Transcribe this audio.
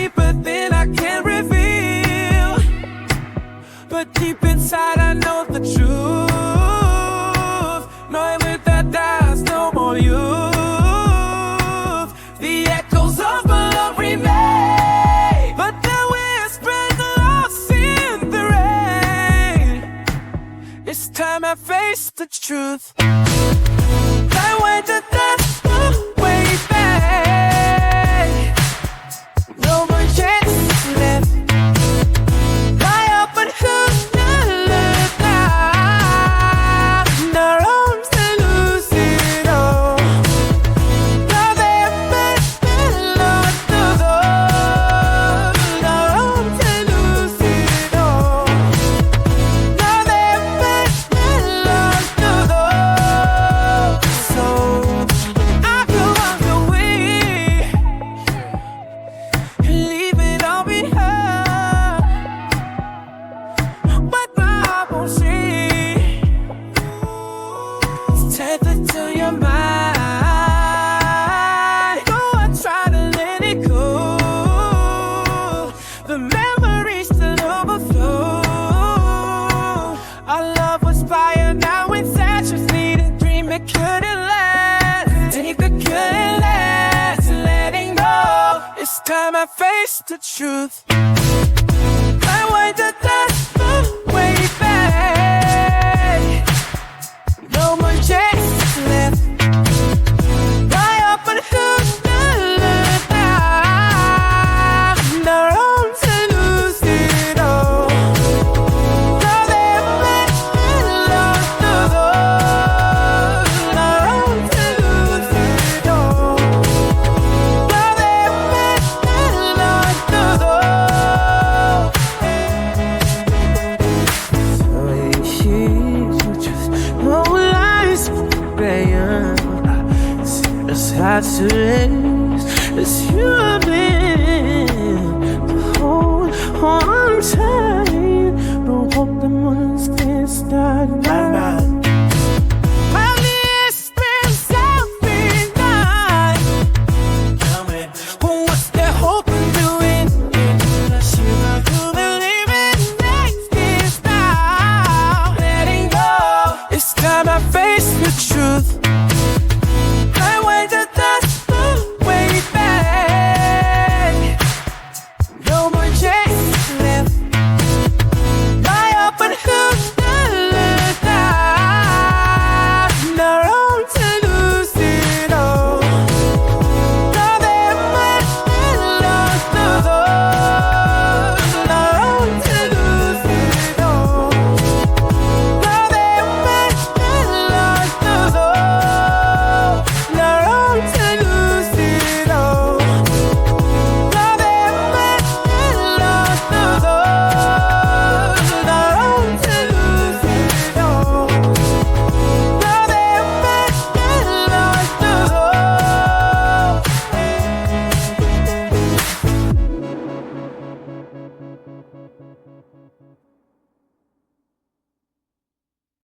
deeper than I can reveal. But deep inside I know the truth. Knowing without doubts no more youth. The echoes of my love remain, but the whispers are lost in the rain. It's time I face the truth. I went to death way back. No more chances left. Lie up and who's left now? No room to lose it all. Now they've been lost to those. No room to lose it all. Now they've been lost to those. So I could walk away and leave it all behind, but my heart won't see. It's tethered to your mind. Go and try to let it go. The memories still overflow. Our love was fire, now it's ashes. Need a dream it couldn't last. Take the couldn't last. Letting go. It's time I face the truth. I went to that way back. No more chances left. Lie up and who's left now? No room to lose it all. Now they've been lost to those. No room to lose it all. Now they've been lost to those. So she's just no lies, babe. Just had to